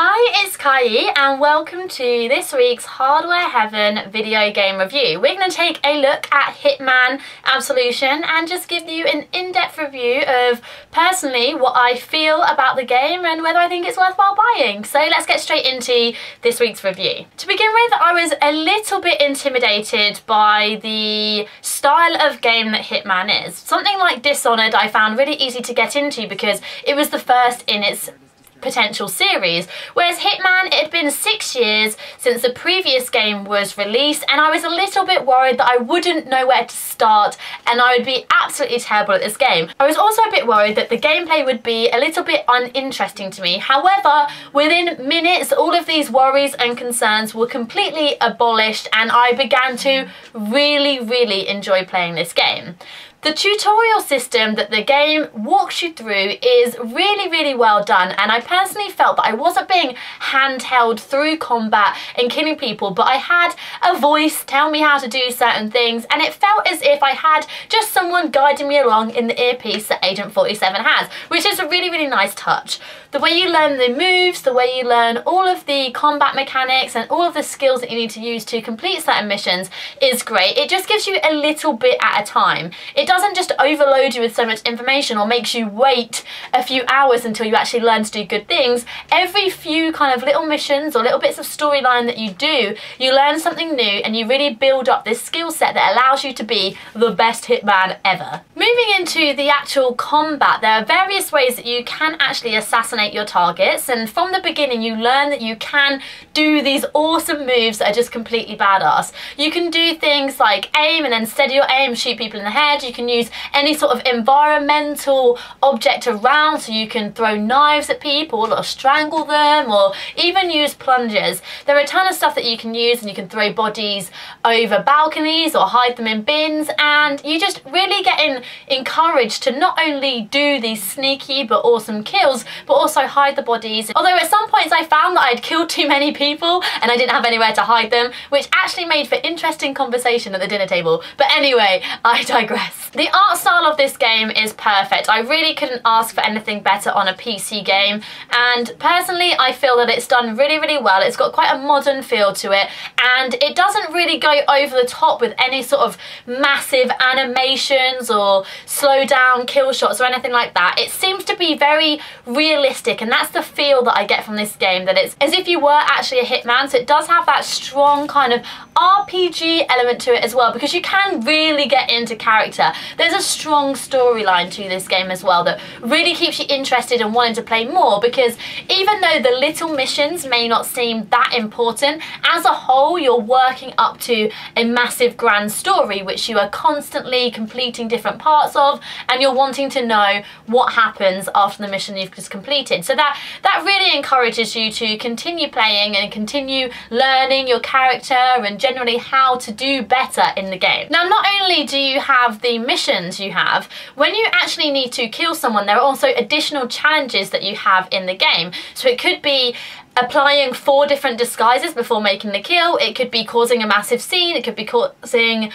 Hi, it's Kaeyi and welcome to this week's Hardware Heaven video game review. We're going to take a look at Hitman Absolution and just give you an in-depth review of personally what I feel about the game and whether I think it's worthwhile buying. So let's get straight into this week's review. To begin with, I was a little bit intimidated by the style of game that Hitman is. Something like Dishonored I found really easy to get into because it was the first in its potential series, whereas Hitman, it had been 6 years since the previous game was released and I was a little bit worried that I wouldn't know where to start and I would be absolutely terrible at this game. I was also a bit worried that the gameplay would be a little bit uninteresting to me. However, within minutes all of these worries and concerns were completely abolished and I began to really enjoy playing this game. The tutorial system that the game walks you through is really well done, and I personally felt that I wasn't being handheld through combat and killing people, but I had a voice tell me how to do certain things and it felt as if I had just someone guiding me along in the earpiece that Agent 47 has, which is a really nice touch. The way you learn the moves, the way you learn all of the combat mechanics and all of the skills that you need to use to complete certain missions is great. It just gives you a little bit at a time. It doesn't just overload you with so much information or makes you wait a few hours until you actually learn to do good things. Every few kind of little missions or little bits of storyline that you do, you learn something new and you really build up this skill set that allows you to be the best Hitman ever. Moving into the actual combat, there are various ways that you can actually assassinate your targets, and from the beginning you learn that you can do these awesome moves that are just completely badass. You can do things like aim and then steady your aim, shoot people in the head. You can use any sort of environmental object around, so you can throw knives at people or strangle them or even use plungers. There are a ton of stuff that you can use, and you can throw bodies over balconies or hide them in bins, and you just really get encouraged to not only do these sneaky but awesome kills but also hide the bodies. Although at some points I found that I'd killed too many people and I didn't have anywhere to hide them, which actually made for interesting conversation at the dinner table. But anyway, I digress. The art style of this game is perfect. I really couldn't ask for anything better on a PC game, and personally I feel that it's done really well. It's got quite a modern feel to it and it doesn't really go over the top with any sort of massive animations or slow down kill shots or anything like that. It seems to be very realistic, and that's the feel that I get from this game, that it's as if you were actually a hitman. So it does have that strong kind of RPG element to it as well, because you can really get into character. There's a strong storyline to this game as well that really keeps you interested and wanting to play more, because even though the little missions may not seem that important, as a whole you're working up to a massive grand story which you are constantly completing different parts of, and you're wanting to know what happens after the mission you've just completed. So that really encourages you to continue playing and continue learning your character and generally how to do better in the game. Now, not only do you have the missions you have, when you actually need to kill someone, there are also additional challenges that you have in the game. So it could be applying 4 different disguises before making the kill. It could be causing a massive scene. It could be causing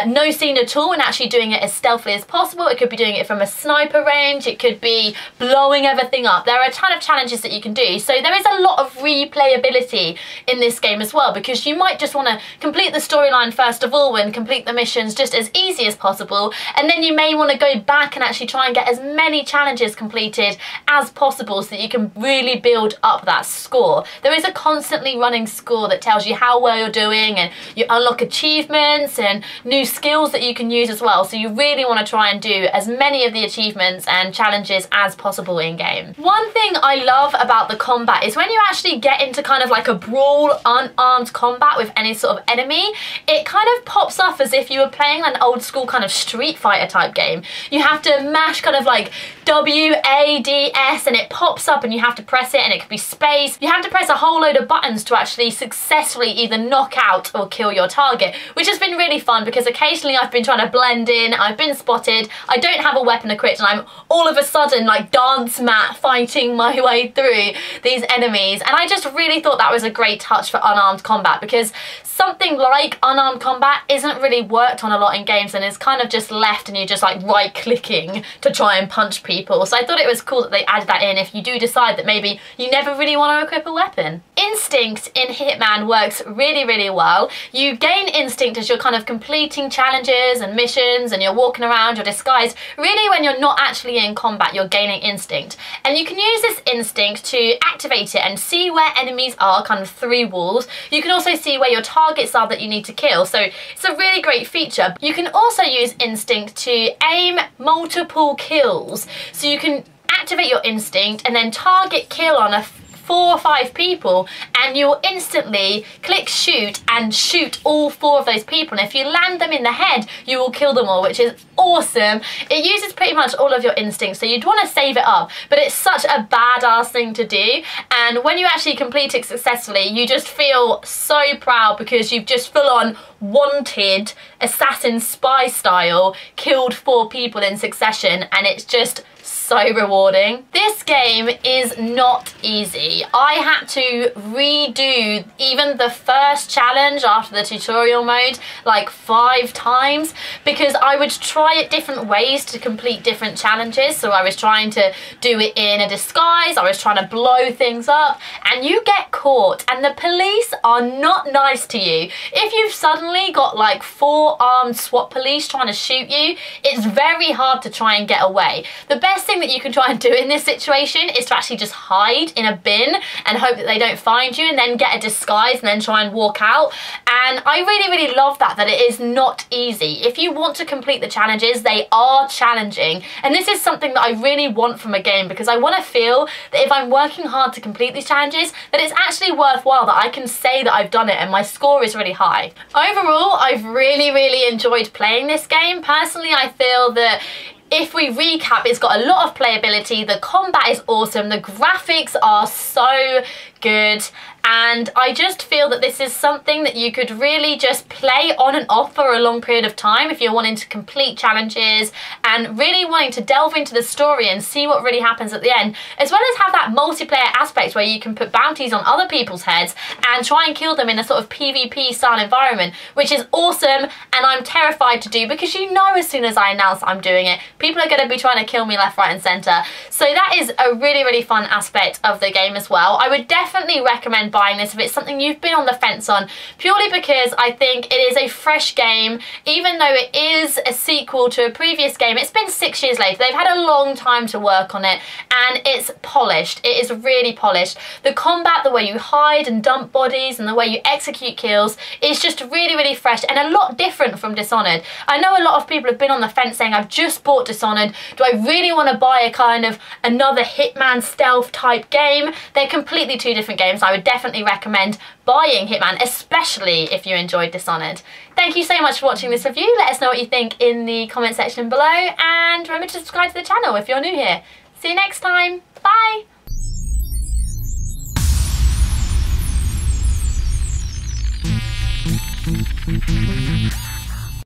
no scene at all and actually doing it as stealthily as possible. It could be doing it from a sniper range. It could be blowing everything up. There are a ton of challenges that you can do. So there is a lot of replayability in this game as well, because you might just want to complete the storyline first of all and complete the missions just as easy as possible, and then you may want to go back and actually try and get as many challenges completed as possible so that you can really build up that score. There is a constantly running score that tells you how well you're doing, and you unlock achievements and new skills that you can use as well. So you really want to try and do as many of the achievements and challenges as possible in game. One thing I love about the combat is when you actually get into kind of like a brawl unarmed combat with any sort of enemy, it kind of pops off as if you were playing an old school kind of Street Fighter type game. You have to mash kind of like WADS and it pops up and you have to press it, and it could be space. You have to press a whole load of buttons to actually successfully either knock out or kill your target, which has been really fun because occasionally I've been trying to blend in, I've been spotted, I don't have a weapon equipped, and I'm all of a sudden like dance mat fighting my way through these enemies. And I just really thought that was a great touch for unarmed combat, because something like unarmed combat isn't really worked on a lot in games and is kind of just left and you're just like right clicking to try and punch people. So I thought thought it was cool that they added that in if you do decide that maybe you never really want to equip a weapon. Instinct in Hitman works really, really well. You gain instinct as you're kind of completing challenges and missions and you're walking around, you're disguised. Really, when you're not actually in combat, you're gaining instinct. And you can use this instinct to activate it and see where enemies are kind of through walls. You can also see where your targets are that you need to kill. So it's a really great feature. You can also use instinct to aim multiple kills. So you can activate your instinct and then target kill on 4 or 5 people, and you'll instantly click shoot and shoot all 4 of those people, and if you land them in the head you will kill them all, which is awesome. It uses pretty much all of your instincts, so you'd want to save it up, but it's such a badass thing to do, and when you actually complete it successfully you just feel so proud because you've just full on wanted assassin spy style killed 4 people in succession, and it's just so rewarding. This game is not easy. I had to redo even the first challenge after the tutorial mode like 5 times because I would try it different ways to complete different challenges. So I was trying to do it in a disguise, I was trying to blow things up, and you get caught and the police are not nice to you. If you've suddenly got like 4 armed SWAT police trying to shoot you, it's very hard to try and get away. The best thing that you can try and do in this situation is to actually just hide in a bin and hope that they don't find you, and then get a disguise and then try and walk out. And I really, really love that it is not easy. If you want to complete the challenges, they are challenging, and this is something that I really want from a game because I want to feel that if I'm working hard to complete these challenges, that it's actually worthwhile, that I can say that I've done it and my score is really high. Overall, I've really, really enjoyed playing this game. Personally, I feel that if we recap, it's got a lot of playability, the combat is awesome, the graphics are so good, and I just feel that this is something that you could really just play on and off for a long period of time if you're wanting to complete challenges and really wanting to delve into the story and see what really happens at the end, as well as have that multiplayer aspect where you can put bounties on other people's heads and try and kill them in a sort of PvP style environment, which is awesome, and I'm terrified to do because you know as soon as I announce I'm doing it, people are going to be trying to kill me left, right and centre. So that is a really, really fun aspect of the game as well. I would definitely recommend buying this if it's something you've been on the fence on, purely because I think it is a fresh game. Even though it is a sequel to a previous game, it's been 6 years later. They've had a long time to work on it, and it's polished. It is really polished. The combat, the way you hide and dump bodies and the way you execute kills is just really, really fresh and a lot different from Dishonored. I know a lot of people have been on the fence saying, I've just bought Dishonored, do I really want to buy a kind of another Hitman stealth type game? They're completely 2 different games. I would definitely recommend buying Hitman, especially if you enjoyed Dishonored. Thank you so much for watching this review. Let us know what you think in the comment section below, and remember to subscribe to the channel if you're new here. See you next time. Bye!